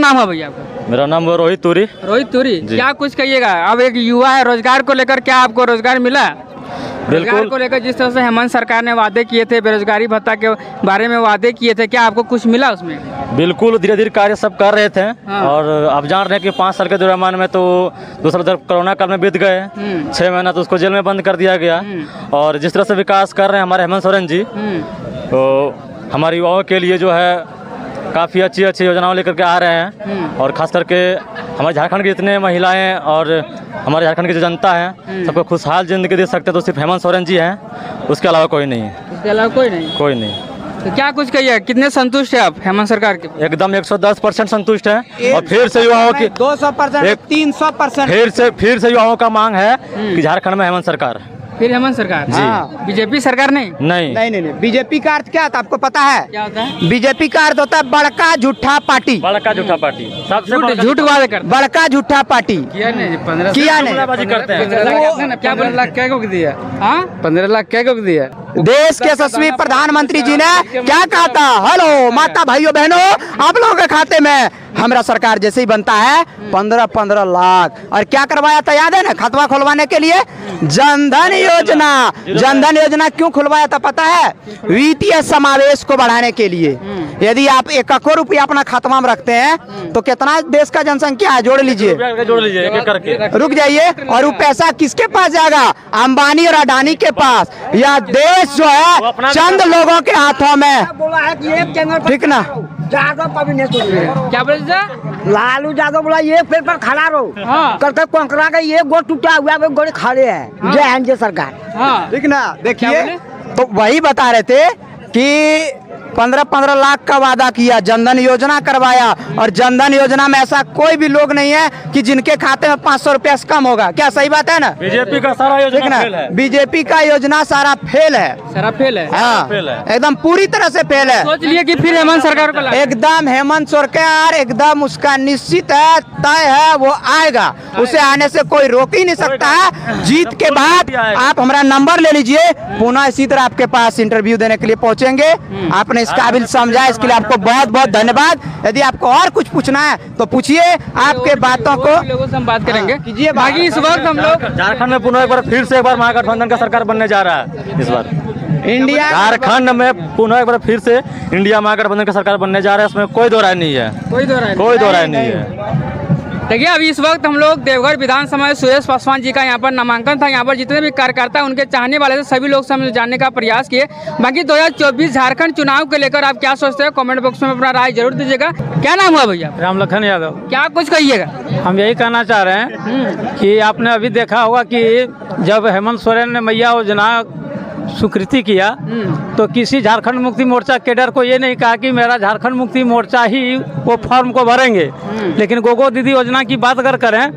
नाम है भैया आपका? मेरा नाम रोहित तुरी। रोहित तुरी, क्या कुछ कहिएगा? अब एक युवा है, रोजगार को लेकर क्या आपको रोजगार मिला? रोजगार को लेकर जिस तरह से हेमंत सरकार ने वादे किए थे, बेरोजगारी भत्ता के बारे में वादे किए थे, क्या आपको कुछ मिला उसमें? बिल्कुल, धीरे धीरे कार्य सब कर रहे थे। और आप जान रहे हैं कि 5 साल के दौरान में तो दूसरा तरफ कोरोना काल में बीत गए, 6 महीना तो उसको जेल में बंद कर दिया गया। और जिस तरह से विकास कर रहे हैं हमारे हेमंत सोरेन जी, तो हमारे युवाओं के लिए जो है काफ़ी अच्छी अच्छी योजनाओं लेकर के आ रहे हैं। और ख़ास करके हमारे झारखंड के जितने महिलाएं और हमारे झारखंड की जो जनता है, सबको खुशहाल ज़िंदगी दे सकते हैं तो सिर्फ हेमंत सोरेन जी हैं, उसके अलावा कोई नहीं है। उसके अलावा कोई नहीं। तो क्या कुछ कहिए, कितने संतुष्ट है आप हेमंत सरकार के? एकदम 110% संतुष्ट है। और फिर से युवाओं की 200%, 300%। फिर से युवाओं का मांग है कि झारखंड में हेमंत सरकार। फिर हेमंत सरकार? हाँ। बीजेपी सरकार नहीं? नहीं। बीजेपी का अर्थ क्या होता है आपको पता है? क्या होता है? बीजेपी का अर्थ होता है बड़का झूठा पार्टी। बड़का झूठा पार्टी, सबसे झूठ वादे करते, बड़का झूठा पार्टी किया नहीं। 15 करते हैं। क्या 15 लाख क्या को दिया? हाँ, 15 लाख क्या को दिया? देश के यशस्वी प्रधानमंत्री जी ने क्या कहा था? हेलो माता भाइयों बहनों, आप लोगों के खाते में हमारा सरकार जैसे ही बनता है 15 लाख। और क्या करवाया था याद है ना? खतवा खुलवाने के लिए जनधन योजना। जनधन योजना क्यों खुलवाया था पता है? वित्तीय समावेश को बढ़ाने के लिए। यदि आप 1 रुपया अपना खतवा में रखते हैं तो कितना देश का जनसंख्या है? जोड़ लीजिए एक करके। रुक जाइए। और वो पैसा किसके पास जाएगा? अंबानी और अडानी के पास। यह देश जो है चंद लोगों के हाथों में। बोला है कि एक चैनल ठीक ना? क्या बोले? लालू यादव बोला ये पेड़ पर खड़ा रहो। हाँ। करके कोंकरा का ये गोड़ टूटा हुआ है, गोड़ खड़े है। जय हिंद जय सरकार। हाँ, ठीक ना? देखिए, क्या बोले? तो वही बता रहे थे कि 15 लाख का वादा किया, जनधन योजना करवाया। और जनधन योजना में ऐसा कोई भी लोग नहीं है कि जिनके खाते में 500 रुपया से कम होगा। क्या सही बात है ना? बीजेपी का सारा योजना फेल है। बीजेपी का योजना सारा फेल है। सारा फेल है। हाँ, फेल है। एकदम पूरी तरह से फेल है। सोच लिए कि फिर हेमंत सरकार को लाए। एकदम हेमंत सरकार एकदम उसका निश्चित है, तय है, वो आएगा। उसे आने से कोई रोक ही नहीं सकता है। जीत के बाद आप हमारा नंबर ले लीजिए, पुनः इसी तरह आपके पास इंटरव्यू देने के लिए पहुंचेंगे। आपने इस काबिल समझा, इसके लिए आपको बहुत बहुत धन्यवाद। यदि आपको और कुछ पूछना है तो पूछिए, आपके बातों को लोगों से हम बात करेंगे। कीजिए। बाकी इस वक्त हम लोग झारखंड में पुनः एक बार महागठबंधन का सरकार बनने जा रहा है। इस बार इंडिया झारखंड में पुनः एक बार फिर से इंडिया महागठबंधन का सरकार बनने जा रहा है। इसमें कोई दो राय नहीं है। कोई दो राय नहीं है। देखिए, अभी इस वक्त हम लोग देवघर विधानसभा में सुरेश पासवान जी का यहाँ पर नामांकन था। यहाँ पर जितने भी कार्यकर्ता उनके चाहने वाले थे, सभी लोग से हम जानने का प्रयास किए। बाकी 2024 झारखंड चुनाव को लेकर आप क्या सोचते हैं? कमेंट बॉक्स में अपना राय जरूर दीजिएगा। क्या नाम हुआ भैया? रामलखन यादव। क्या कुछ कहिएगा? हम यही कहना चाह रहे हैं कि आपने अभी देखा होगा कि जब हेमंत सोरेन ने मैया योजना स्वीकृति किया तो किसी झारखंड मुक्ति मोर्चा कैडर को ये नहीं कहा कि मेरा झारखंड मुक्ति मोर्चा ही वो फॉर्म को भरेंगे। लेकिन गोगो दीदी योजना की बात अगर करें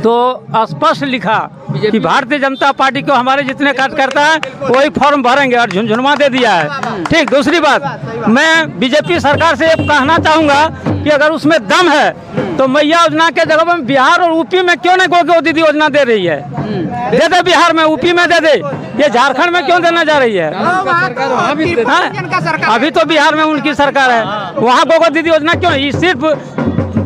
तो स्पष्ट लिखा कि भारतीय जनता पार्टी को हमारे जितने कार्यकर्ता हैं वही फॉर्म भरेंगे और झुंझुनवा दे दिया है। ठीक। दूसरी बात, मैं बीजेपी सरकार से ये कहना चाहूँगा कि अगर उसमें दम है तो मैया योजना के जगह में बिहार और यूपी में क्यों नहीं गोगो दीदी योजना दे रही है? दे दे बिहार में, यूपी में दे दे। ये झारखंड में क्यों देना जा रही है? अभी तो बिहार में उनकी सरकार है, वहाँ गोगो दीदी योजना क्यों? ये सिर्फ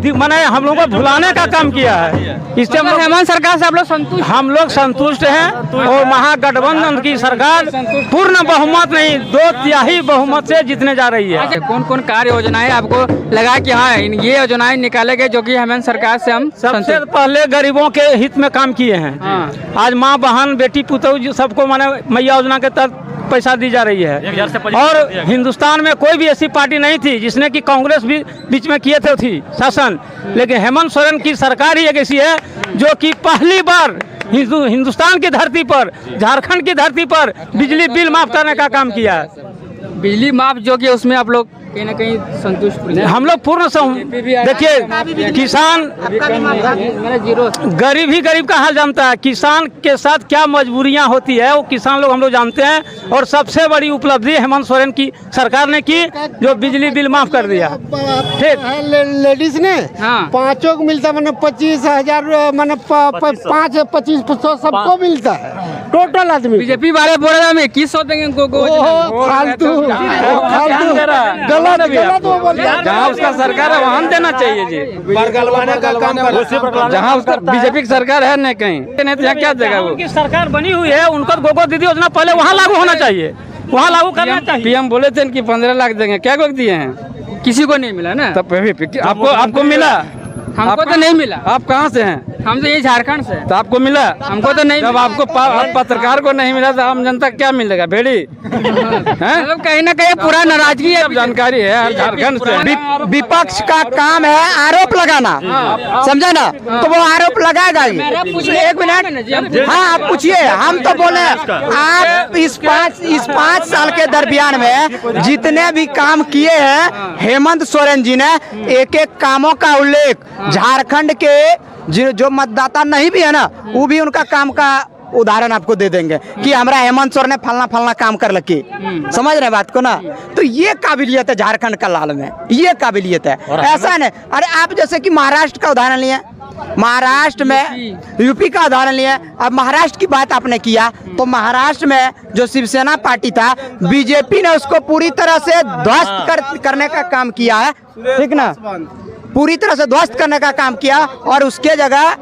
मैंने हम लोगों को भुलाने का काम किया है। इससे हेमंत सरकार से आप लोग संतुष्ट? हम लोग संतुष्ट हैं। और महागठबंधन की सरकार पूर्ण बहुमत नहीं, 2/3 बहुमत से जीतने जा रही है। कौन कौन कार्य योजनाएं आपको लगा कि हाँ ये योजनाएं निकाले गए जो कि हेमंत सरकार से हम सबसे पहले गरीबों के हित में काम किए हैं। आज माँ बहन बेटी पुतौ सबको मैंने मैया योजना के तहत पैसा दी जा रही है। और हिंदुस्तान में कोई भी ऐसी पार्टी नहीं थी जिसने कि कांग्रेस भी बीच में किए थे थी शासन, लेकिन हेमंत सोरेन की सरकार ही एक ऐसी है जो कि पहली बार हिंदुस्तान की धरती पर, झारखंड की धरती पर बिजली बिल माफ करने का काम किया है। बिजली माफ जो कि उसमें आप लोग कहीं ना कहीं संतुष्ट? हम लोग पूर्ण देखिए, किसान गरीब ही गरीब का हाल जानता है। किसान के साथ क्या मजबूरियां होती है वो किसान लोग हम लोग जानते हैं। और सबसे बड़ी उपलब्धि हेमंत सोरेन की सरकार ने की जो बिजली बिल माफ कर दिया। ठीक। लेडीज ने 5 को मिलता, मैंने 25,000, मैंने 5-25 सबको मिलता है। टोटल आदमी बीजेपी वाले बोल रहे हैं हम 2100 देंगे उनको फालतू गलत जहाँ उसका सरकार है वहाँ देना चाहिए जी। जहाँ उसका बीजेपी की सरकार है नहीं कहीं नहीं तो यहाँ क्या देगा वो। उनकी सरकार बनी हुई है, उनको गोबर दीदी योजना पहले वहाँ लागू होना चाहिए, वहाँ लागू करना चाहिए। पीएम बोले थे कि 15 लाख देंगे, क्या को दिए हैं? किसी को नहीं मिला ना। तब आपको मिला? हमको तो नहीं मिला। आप कहाँ से हैं? हम तो ये झारखंड से। तो आपको मिला? हमको तो नहीं। जब आपको पत्रकार को नहीं मिला तो आम जनता क्या मिलेगा? भेड़ी मतलब कहीं ना कहीं पूरा नाराजगी है। सब जानकारी है झारखंड से। विपक्ष का काम है आरोप लगाना, समझा ना? तो वो आरोप लगाएगा ही। एक मिनट, हाँ आप पूछिए। हम तो बोले आप इस 5 साल के दरमियान में जितने भी काम किए हैं हेमंत सोरेन जी ने, एक एक कामों का उल्लेख झारखंड के जो मतदाता नहीं भी है ना, वो भी उनका काम का उदाहरण आपको दे देंगे कि हमारा हेमंत सोरेन ने फलना काम कर लगी। समझ रहे बात को ना? तो ये काबिलियत है झारखंड का लाल में, ये काबिलियत है। ऐसा नहीं, अरे आप जैसे कि महाराष्ट्र का उदाहरण लिए, महाराष्ट्र में यूपी का उदाहरण लिए। अब महाराष्ट्र की बात आपने किया तो महाराष्ट्र में जो शिवसेना पार्टी था, बीजेपी ने उसको पूरी तरह से ध्वस्त करने का काम किया है, ठीक ना? पूरी तरह से ध्वस्त करने का काम किया और उसके जगह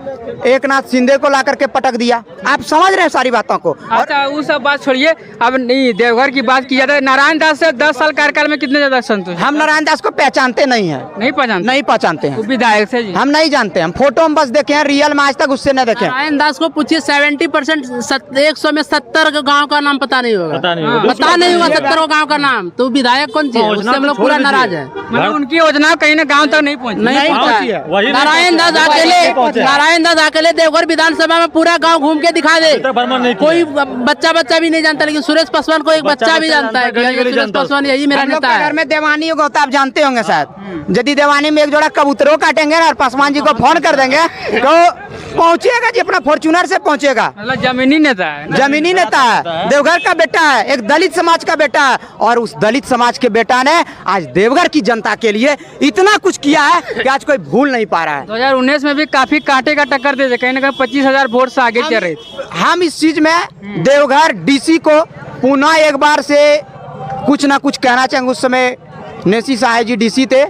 एकनाथ शिंदे को ला करके पटक दिया। आप समझ रहे हैं सारी बातों को। अच्छा वो सब बात छोड़िए, अब नहीं देवघर की बात की जाए। नारायण दास से 10 साल कार्यकाल में कितने ज्यादा संतुष्ट? हम नारायण दास को पहचानते नहीं है। नहीं पहचानते हैं। विधायक से जी हम नहीं जानते, हम फोटो में बस देखे हैं, रियल में आज तक उससे नहीं देखे। नारायण दास को पूछिए 70% 100 में 70 गांव का नाम पता नहीं होगा। पता नहीं होगा 70 गांव का नाम। तो विधायक कौन सी है? उससे हम लोग पूरा नाराज है। मतलब उनकी योजना कहीं ना गाँव तक नहीं पहुँची। नारायण दास अकेले देवघर विधानसभा में पूरा गांव घूम के दिखा दे। कोई बच्चा भी नहीं जानता, लेकिन सुरेश पासवान को एक बच्चा भी जानता है कि सुरेश पासवान यही मेरा नेता है। घर में देवानी होगा तो आप जानते होंगे शायद। यदि देवानी में एक जोड़ा कबूतरों काटेंगे और पासवान जी को फोन कर देंगे तो पहुंचेगा जी, अपना फॉर्च्यूनर से पहुंचेगा। मतलब जमीनी नेता है। जमीनी नेता है, देवघर का बेटा है, एक दलित समाज का बेटा है। और उस दलित समाज के बेटा ने आज देवघर की जनता के लिए इतना कुछ किया है कि आज कोई भूल नहीं पा रहा है। 2019 में भी काफी कांटे का टक्कर दे, कहीं ना कहीं 25,000 वोट से आगे चल रही थी। हम इस चीज में देवघर डीसी को पुनः एक बार से कुछ ना कुछ कहना चाहेंगे। उस समय नेसी साहेब जी डीसी थे,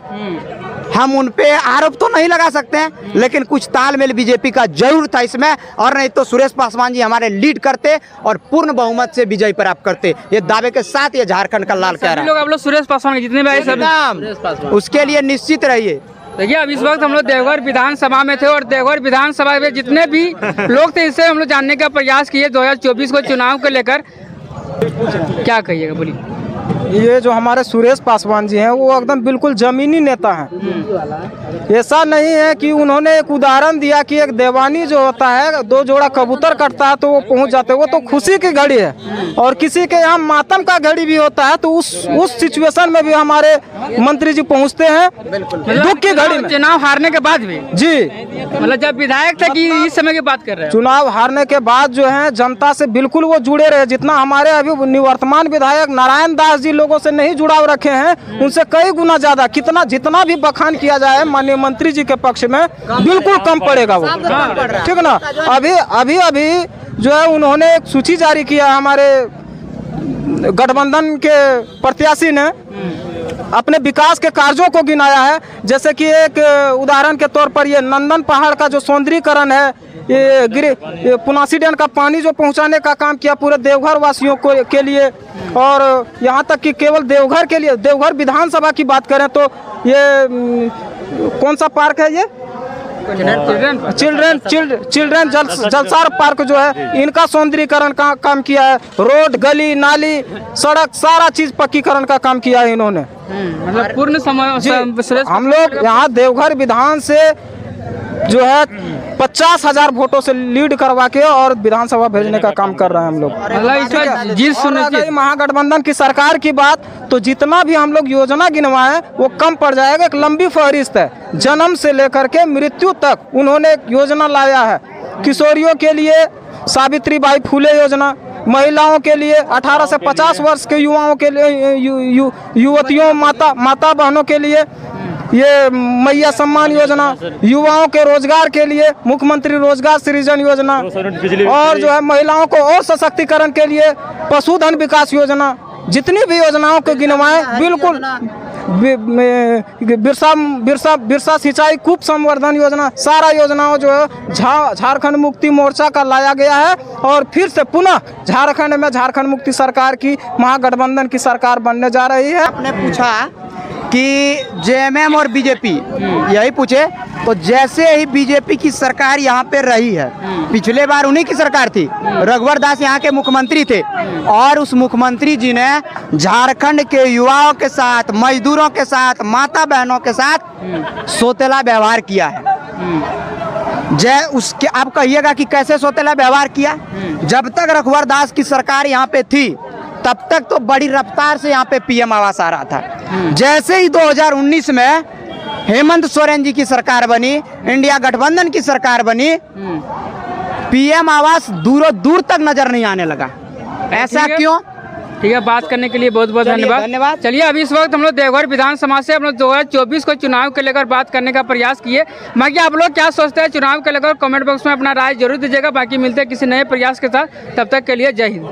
हम उन पे आरोप तो नहीं लगा सकते हैं, लेकिन कुछ तालमेल बीजेपी का जरूर था इसमें। और नहीं तो सुरेश पासवान जी हमारे लीड करते और पूर्ण बहुमत से विजय प्राप्त करते। ये दावे के साथ ये झारखंड का लाल कह रहा है। आप लोग सुरेश पासवान के जितने भी आए सब उसके लिए निश्चित रहिए। देखिए अब इस वक्त हम लोग देवघर विधानसभा में थे और देवघर विधानसभा में जितने भी लोग थे इससे हम लोग जानने का प्रयास किए 2024 को चुनाव को लेकर। क्या कहिएगा, बोलिए। ये जो हमारे सुरेश पासवान जी हैं वो एकदम बिल्कुल जमीनी नेता हैं। ऐसा नहीं है कि उन्होंने एक उदाहरण दिया कि एक देवानी जो होता है 2 जोड़ा कबूतर कटता है तो वो पहुंच जाते हैं, वो तो खुशी की घड़ी है। और किसी के यहाँ मातम का घड़ी भी होता है तो उस सिचुएशन में भी हमारे मंत्री जी पहुंचते हैं, दुख की घड़ी में। चुनाव हारने के बाद भी जी, मतलब जब विधायक थे कि इस समय की बात कर रहे हैं। चुनाव हारने के बाद जो है जनता से बिल्कुल वो जुड़े रहे। जितना हमारे अभी निवर्तमान विधायक नारायण दास जी लोगों से नहीं जुड़ाव रखे हैं, उनसे कई गुना ज्यादा जितना भी बखान किया जाए माननीय मंत्री जी के पक्ष में बिल्कुल कम पड़ेगा वो, ठीक ना? अभी जो है उन्होंने एक सूची जारी किया, हमारे गठबंधन के प्रत्याशी ने अपने विकास के कार्यों को गिनाया है। जैसे कि एक उदाहरण के तौर पर ये नंदन पहाड़ का जो सौंदर्यीकरण है, ये पुनासी डैम का पानी जो पहुंचाने का काम किया पूरे देवघर वासियों को के लिए। और यहाँ तक कि केवल देवघर के लिए, देवघर विधानसभा की बात करें तो ये कौन सा पार्क है, ये चिल्ड्रन जलसार पार्क जो है, इनका सौंदर्यीकरण का काम किया है। रोड, गली, नाली, सड़क, सारा चीज पक्कीकरण का काम किया है इन्होंने। मतलब पूर्ण समय हम लोग यहाँ देवघर विधान से जो है 50,000 वोटों से लीड करवा के और विधानसभा भेजने का काम कर रहे हैं हम लोग। मतलब महागठबंधन की सरकार की बात तो जितना भी हम लोग योजना गिनवाए वो कम पड़ जाएगा। एक लंबी फहरिस्त है, जन्म से लेकर के मृत्यु तक उन्होंने एक योजना लाया है। किशोरियों के लिए सावित्रीबाई फुले योजना, महिलाओं के लिए 18 से 50 वर्ष के युवाओं के लिए, युवतियों, माता बहनों के लिए ये मैया सम्मान योजना, युवाओं के रोजगार के लिए मुख्यमंत्री रोजगार सृजन योजना, और जो है महिलाओं को और सशक्तिकरण के लिए पशुधन विकास योजना, जितनी भी योजनाओं को गिनवाएं बिल्कुल बिरसा सिंचाई कूप संवर्धन योजना, सारा योजनाओं जो है झारखंड मुक्ति मोर्चा का लाया गया है। और फिर से पुनः झारखंड में झारखंड मुक्ति सरकार की महागठबंधन की सरकार बनने जा रही है। आपने पूछा कि जेएमएम और बीजेपी यही पूछे, तो जैसे ही बीजेपी की सरकार यहाँ पे रही है, पिछले बार उन्हीं की सरकार थी, रघुवर दास यहाँ के मुख्यमंत्री थे, और उस मुख्यमंत्री जी ने झारखंड के युवाओं के साथ, मजदूरों के साथ, माता बहनों के साथ सोतेला व्यवहार किया है। उसके आप कहिएगा कि कैसे सोतेला व्यवहार किया? जब तक रघुवर दास की सरकार यहाँ पे थी तब तक तो बड़ी रफ्तार से यहाँ पे पीएम आवास आ रहा था। जैसे ही 2019 में हेमंत सोरेन जी की सरकार बनी, इंडिया गठबंधन की सरकार बनी, पीएम आवास दूर दूर तक नजर नहीं आने लगा। ऐसा क्यों? ठीक है, बात करने के लिए बहुत बहुत धन्यवाद। चलिए, अभी इस वक्त हम लोग देवघर विधानसभा से हम लोग 2024 को चुनाव को लेकर बात करने का प्रयास किए। बाकी आप लोग क्या सोचते हैं चुनाव को लेकर, कमेंट बॉक्स में अपना राय जरूर दीजिएगा। बाकी मिलते हैं किसी नए प्रयास के साथ, तब तक के लिए जय हिंद।